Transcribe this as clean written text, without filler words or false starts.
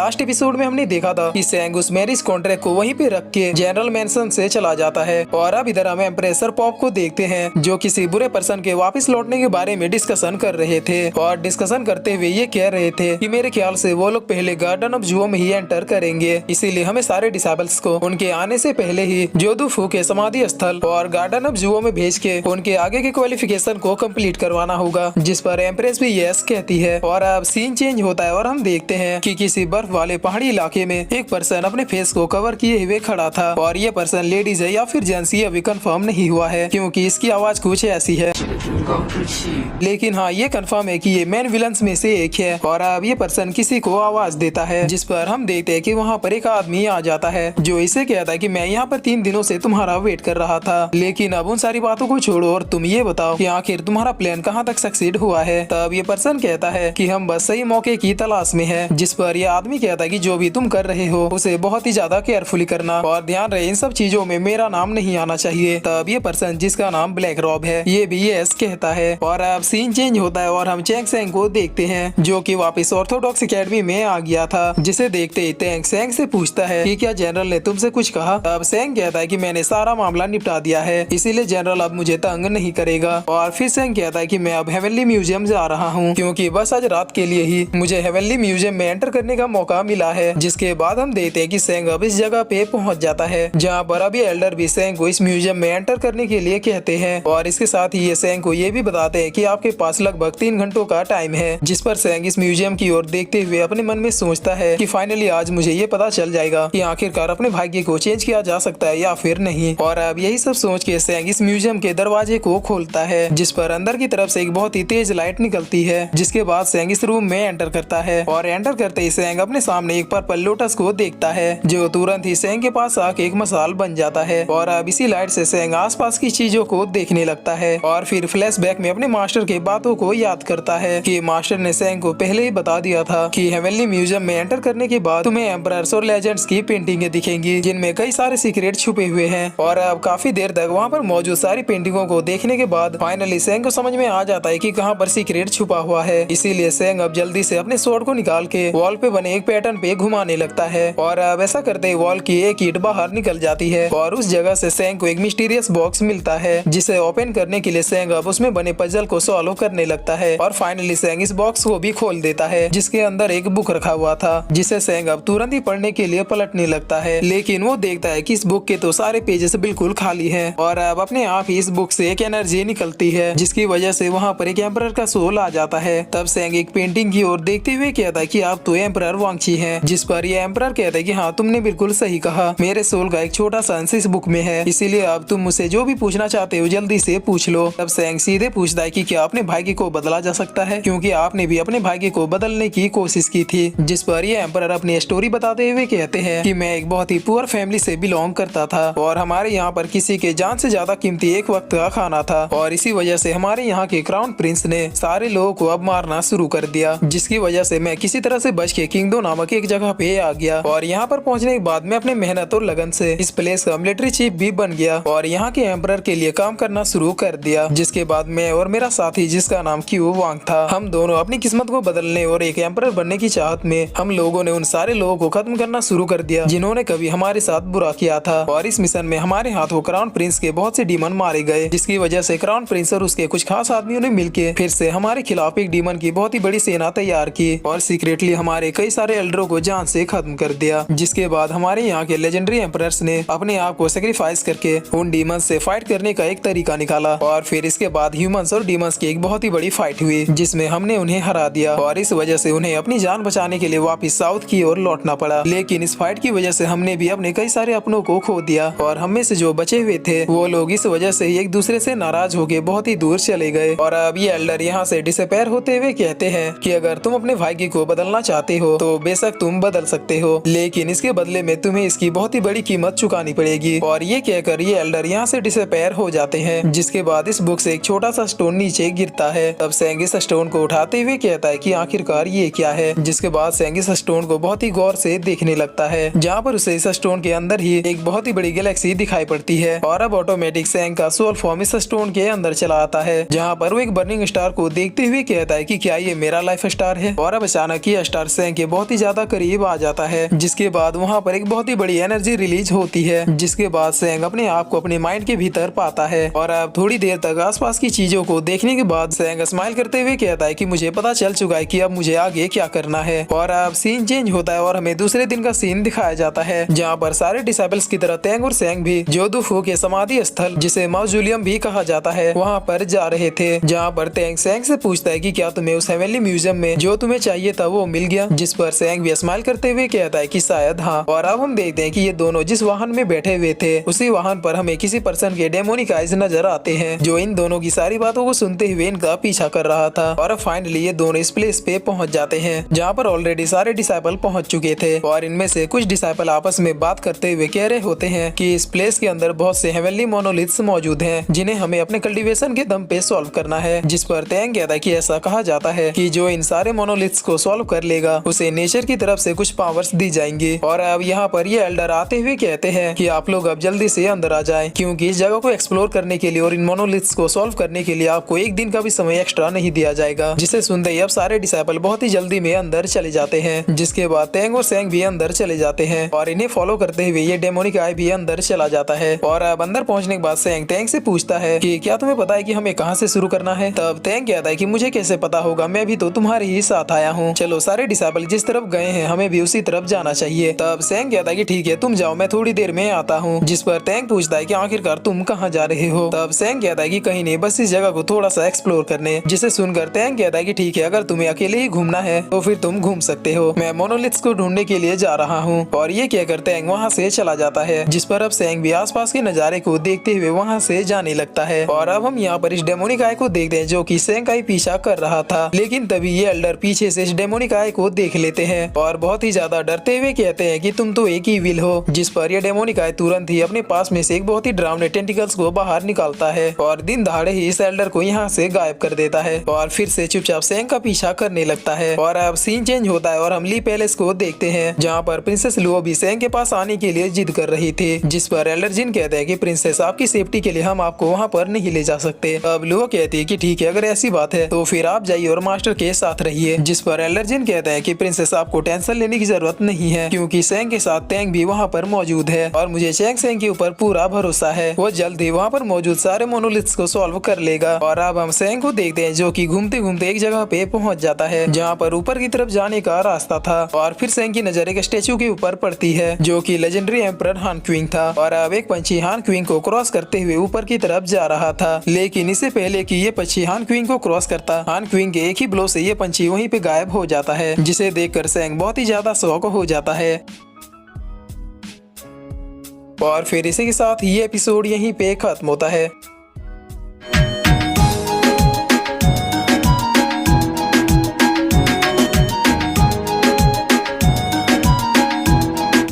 Last episode में हमने देखा था कि सेंग उस मैरिज कॉन्ट्रैक्ट को वहीं पे रख के जनरल मेंशन से चला जाता है और अब इधर हम एम्प्रेसर पॉप को देखते हैं जो किसी बुरे पर्सन के वापस लौटने के बारे में डिस्कशन कर रहे थे और डिस्कशन करते हुए ये कह रहे थे कि मेरे ख्याल से वो लोग पहले गार्डन ऑफ जुओ में ही एंटर करेंगे, इसीलिए हमें सारे डिसेबल्स को उनके आने से पहले ही जोदू फू के समाधि स्थल और गार्डन ऑफ जुओ में भेज के उनके आगे के क्वालिफिकेशन को कंप्लीट करवाना होगा। जिस पर एम्प्रेस भी यस कहती है और अब सीन चेंज होता है और हम देखते हैं कि किसी बर्फ वाले पहाड़ी इलाके में एक पर्सन अपने फेस को कवर किए हुए खड़ा था और ये पर्सन लेडीज है या फिर जेंट्स ये अभी कंफर्म नहीं हुआ है क्योंकि इसकी आवाज कुछ ऐसी है, लेकिन हाँ ये कंफर्म है कि ये मेन विलन्स में से एक है। और अब ये पर्सन किसी को आवाज देता है जिस पर हम देखते हैं कि वहाँ पर एक आदमी आ जाता है जो इसे कहता है कि मैं यहाँ पर 3 दिनों से तुम्हारा वेट कर रहा था, लेकिन अब उन सारी बातों को छोड़ो और तुम ये बताओ कि आखिर तुम्हारा प्लान कहाँ तक सक्सीड हुआ है। तब ये पर्सन कहता है कि हम बस सही मौके की तलाश में है। जिस पर यह आदमी कहता है कि जो भी तुम कर रहे हो उसे बहुत ही ज्यादा केयरफुली करना और ध्यान रहे इन सब चीजों में मेरा नाम नहीं आना चाहिए। तब ये पर्सन जिसका नाम ब्लैक रॉब है ये भी यस कहता है और अब सीन चेंज होता है और हम चैंग सेंग को देखते हैं जो कि वापस ऑर्थोडॉक्स एकेडमी में आ गया था। जिसे देखते ही टैंग सेंग से पूछता है कि क्या जनरल ने तुमसे कुछ कहा। तब सेंग कहता है कि मैंने सारा मामला निपटा दिया है इसीलिए जनरल अब मुझे तंग नहीं करेगा। और फिर सेंग कहता है कि मैं अब हेवनली म्यूजियम जा रहा हूँ क्योंकि बस आज रात के लिए ही मुझे हेवनली म्यूजियम में एंटर करने का मौका मिला है। जिसके बाद हम देखते हैं कि सेंग अब इस जगह पे पहुंच जाता है जहाँ पर अभी एल्डर भी सेंग को इस म्यूजियम में एंटर करने के लिए कहते हैं और इसके साथ ही ये सेंग को ये भी बताते हैं कि आपके पास लगभग 3 घंटों का टाइम है। जिस पर सेंग इस म्यूजियम की ओर देखते हुए अपने मन में सोचता है कि फाइनली आज मुझे ये पता चल जाएगा कि आखिरकार अपने भाग्य को चेंज किया जा सकता है या फिर नहीं। और अब यही सब सोच के सेंग इस म्यूजियम के दरवाजे को खोलता है जिस पर अंदर की तरफ से एक बहुत ही तेज लाइट निकलती है। जिसके बाद सेंग इस रूम में एंटर करता है और एंटर करते ही सेंग अपने सामने एक पर्पल लोटस को देखता है जो तुरंत ही सेंग के पास आके एक मसाल बन जाता है। और अब इसी लाइट से सेंग आसपास की चीजों को देखने लगता है और फिर फ्लैशबैक में अपने मास्टर के बातों को याद करता है कि मास्टर ने सेंग को पहले ही बता दिया था कि हेवनली म्यूजियम में एंटर करने के बाद तुम्हें एम्परर्स और लेजेंड्स की पेंटिंगें दिखेंगी जिनमें कई सारे सीक्रेट छुपे हुए हैं। और अब काफी देर तक वहाँ पर मौजूद सारी पेंटिंगों को देखने के बाद फाइनली सेंग को समझ में आ जाता है कि कहाँ पर सीक्रेट छुपा हुआ है। इसीलिए सेंग अब जल्दी से अपने स्वॉर्ड को निकाल के वॉल पे बने एक पैटर्न पे घुमाने लगता है और अब ऐसा करते ही वॉल की एक ईंट बाहर निकल जाती है और उस जगह से सेंग को एक मिस्टीरियस बॉक्स मिलता है जिसे ओपन करने के लिए सेंग अब उसमें बने पजल को सॉल्व करने लगता है। और फाइनली सेंग इस बॉक्स को भी खोल देता है जिसके अंदर एक बुक रखा हुआ था जिसे सेंग अब तुरंत ही पढ़ने के लिए पलटने लगता है, लेकिन वो देखता है कि इस बुक के तो सारे पेजेस बिल्कुल खाली हैं और अब अपने आप ही इस बुक से एक एनर्जी निकलती है जिसकी वजह से वहाँ पर एक एम्परर का सोल आ जाता है। तब सेंग एक पेंटिंग की ओर देखते हुए कहता है कि आप तो एम्परर वांगची हैं। जिस पर ये एम्परर कहता है कि हाँ तुमने बिल्कुल सही कहा, मेरे सोल का एक छोटा सा अंश इस बुक में है, इसीलिए अब तुम मुझसे जो भी पूछना चाहते हो जल्दी से पूछ लो। तब सेंग सीधे पूछता है कि क्या अपने भाग्य को बदला जा सकता है क्योंकि आपने भी अपने भाग्य को बदलने की कोशिश की थी। जिस पर ये एम्परर अपनी स्टोरी बताते हुए कहते हैं कि मैं एक बहुत ही पुअर फैमिली से बिलोंग करता था और हमारे यहाँ पर किसी के जान से ज्यादा कीमती एक वक्त का खाना था और इसी वजह से हमारे यहाँ के क्राउन प्रिंस ने सारे लोगों को अब मारना शुरू कर दिया, जिसकी वजह से मैं किसी तरह से बच के किंगडो नामक एक जगह पे आ गया और यहाँ पर पहुँचने के बाद मैं अपने मेहनत और लगन से इस प्लेस का मिलिट्री चीफ भी बन गया और यहाँ के एम्परर के लिए काम करना शुरू कर दिया। जिसके बाद मैं और मेरा साथी जिसका नाम क्यू वांग था, हम दोनों अपनी किस्मत को बदलने और एक एम्परर बनने की चाहत में हम लोगों ने उन सारे लोगों को खत्म करना शुरू कर दिया जिन्होंने कभी हमारे साथ बुरा किया था। और इस मिशन में हमारे हाथों क्राउन प्रिंस के बहुत से डीमन मारे गए जिसकी वजह से क्राउन प्रिंस और उसके कुछ खास आदमियों ने मिलकर फिर से हमारे खिलाफ एक डीमन की बहुत ही बड़ी सेना तैयार की और सीक्रेटली हमारे कई सारे एल्डरों को जान से खत्म कर दिया। जिसके बाद हमारे यहाँ के लेजेंडरी एम्परर्स ने अपने आप को सेक्रीफाइस करके उन डीमंस से फाइट करने का एक तरीका निकाला और फिर इसके बाद ह्यूमंस और डीमंस की एक बहुत ही बड़ी फाइट हुई जिसमें हमने उन्हें हरा दिया और इस वजह से उन्हें अपनी जान बचाने के लिए वापस साउथ की ओर लौटना पड़ा। लेकिन इस फाइट की वजह से हमने भी अपने कई सारे अपनों को खो दिया और हम में से जो बचे हुए थे वो लोग इस वजह से ही एक दूसरे से नाराज होकर बहुत ही दूर चले गए। और अब ये एल्डर यहाँ से डिसअपेयर होते हुए कहते हैं कि अगर तुम अपने भाग्य को बदलना चाहते हो तो बेशक तुम बदल सकते हो, लेकिन इसके बदले में तुम्हें इसकी बहुत ही बड़ी कीमत चुकानी पड़ेगी। और ये कहकर ये एल्डर यहाँ से डिसअपेयर हो जाते हैं। जिसके बाद इस बुक से एक छोटा सा स्टोन नीचे गिरता है। तब सेंग इस स्टोन को उठाते हुए कहता है कि आखिरकार ये क्या है। जिसके बाद सेंग इस स्टोन को बहुत ही गौर से देखने लगता है जहाँ पर उसे इस स्टोन के अंदर ही एक बहुत ही बड़ी गैलेक्सी दिखाई पड़ती है और अब ऑटोमेटिक सेंग का सोल फॉर्म इस स्टोन के अंदर चला आता है जहाँ पर वो एक बर्निंग स्टार को देखते हुए कहता है कि क्या ये मेरा लाइफ स्टार है। और अब अचानक ये स्टार सेंग के बहुत ही ही ज्यादा करीब आ जाता है, जिसके बाद वहाँ पर एक बहुत ही बड़ी एनर्जी रिलीज होती है, जिसके बाद सेंग अपने आप को अपने माइंड के भीतर पाता है। और अब थोड़ी देर तक आसपास की चीजों को देखने के बाद सेंग स्माइल करते हुए कहता है कि मुझे पता चल चुका है कि अब मुझे आगे क्या करना है। और अब सीन चेंज होता है और हमें दूसरे दिन का सीन दिखाया जाता है, जहाँ पर सारे डिसाइपल्स की तरह तेंग और सेंग भी जोदुफू के समाधि स्थल, जिसे मौजूलियम भी कहा जाता है, वहाँ पर जा रहे थे। जहाँ पर तेंग सेंग से पूछता है कि क्या तुम्हें उस हेवनली म्यूजियम में जो तुम्हें चाहिए था वो मिल गया, जिस पर सेंग भी स्माइल करते हुए कहता है कि शायद हाँ। और अब हम देखते हैं कि ये दोनों जिस वाहन में बैठे हुए थे उसी वाहन पर हमें किसी पर्सन के डेमोनिक आइज नजर आते हैं, जो इन दोनों की सारी बातों को सुनते हुए इनका पीछा कर रहा था। और अब फाइनली ये दोनों इस प्लेस पे पहुंच जाते हैं, जहाँ पर ऑलरेडी सारे डिसाइपल पहुंच चुके थे। और इनमें से कुछ डिसाइपल आपस में बात करते हुए कह रहे होते हैं कि इस प्लेस के अंदर बहुत से हेवनली मोनोलिथ्स मौजूद हैं, जिन्हें हमें अपने कल्टीवेशन के दम पे सॉल्व करना है। जिस पर तेंग कहता है कि ऐसा कहा जाता है कि जो इन सारे मोनोलिथ्स को सॉल्व कर लेगा उसे नेचर की तरफ से कुछ पावर्स दी जाएंगी। और अब यहाँ पर ये एल्डर आते हुए कहते हैं कि आप लोग अब जल्दी से अंदर आ जाएं, क्योंकि इस जगह को एक्सप्लोर करने के लिए और इन मोनोलिथ्स को सॉल्व करने के लिए आपको एक दिन का भी समय एक्स्ट्रा नहीं दिया जाएगा। जिसे सुनते ही अब सारे डिसाइपल बहुत ही जल्दी में अंदर चले जाते हैं, जिसके बाद तेंग और सेंग भी अंदर चले जाते हैं और इन्हें फॉलो करते हुए ये डेमोनिक आई भी अंदर चला जाता है। और अब अंदर पहुंचने के बाद सेंग तेंग से पूछता है कि क्या तुम्हें पता है कि हमें कहाँ से शुरू करना है। तब तेंग कहता है कि मुझे कैसे पता होगा, मैं भी तो तुम्हारे ही साथ आया हूँ। चलो सारे डिसाइपल जिस तरफ गए हैं हमें भी उसी तरफ जाना चाहिए। तब सेंग कहता है कि ठीक है तुम जाओ, मैं थोड़ी देर में आता हूँ। जिस पर तेंग पूछता है कि आखिरकार तुम कहाँ जा रहे हो। तब सेंग कहता है कि कहीं नहीं, बस इस जगह को थोड़ा सा एक्सप्लोर करने। जिसे सुनकर तेंग कहता है कि ठीक है, अगर तुम्हें अकेले ही घूमना है तो फिर तुम घूम सकते हो, मैं मोनोलिथ्स को ढूंढने के लिए जा रहा हूँ। और ये कहकर तेंग वहाँ से चला जाता है, जिस पर अब सेंग भी आसपास के नजारे को देखते हुए वहाँ से जाने लगता है। और अब हम यहाँ पर इस डेमोनिक आई को देखते हैं, जो कि सेंग का ही पीछा कर रहा था। लेकिन तभी ये एल्डर पीछे से इस डेमोनिक आई को देख लेते हैं और बहुत ही ज्यादा डरते हुए कहते हैं कि तुम तो एक ही विल हो। जिस पर यह डेमोनिक आई तुरंत ही अपने पास में से एक बहुत ही डरावने टेंटिकल्स को बाहर निकालता है और दिन दहाड़े ही इस एल्डर को यहाँ से गायब कर देता है और फिर से चुपचाप सेंग का पीछा करने लगता है। और अब सीन चेंज होता है और हम ली पैलेस को देखते हैं, जहाँ पर प्रिंसेस लुओ भी सेंग के पास आने के लिए जिद कर रही थी। जिस पर एल्डर जिन कहते हैं कि प्रिंसेस आपकी सेफ्टी के लिए हम आपको वहाँ पर नहीं ले जा सकते। अब लुओ कहती है कि ठीक है, अगर ऐसी बात है तो फिर आप जाइए और मास्टर के साथ रहिए। जिस पर एल्डर जिन कहते हैं कि प्रिंसेस आपको टेंशन लेने की जरूरत नहीं है, क्योंकि सेंग के साथ तेंग भी वहाँ पर मौजूद है और मुझे चैंग सेंग के ऊपर पूरा भरोसा है, वो जल्द ही वहाँ पर मौजूद सारे मोनोलिथ्स को सॉल्व कर लेगा। और अब हम सेंग को देखते हैं, जो कि घूमते घूमते एक जगह पे पहुँच जाता है, जहाँ पर ऊपर की तरफ जाने का रास्ता था। और फिर सेंग की नजर एक स्टेचू के ऊपर पड़ती है, जो कि लेजेंडरी एम्परर हान क्विंग था। और अब एक पंछी हान क्विंग को क्रॉस करते हुए ऊपर की तरफ जा रहा था, लेकिन इससे पहले कि ये पंछी हान क्विंग को क्रॉस करता, हान क्विंग के एक ही ब्लो से ये पंछी वहीं पे गायब हो जाता है, जिसे देखकर सेंग बहुत ही ज्यादा शॉक हो जाता है। और फिर इसी के साथ ये एपिसोड यहीं पे खत्म होता है।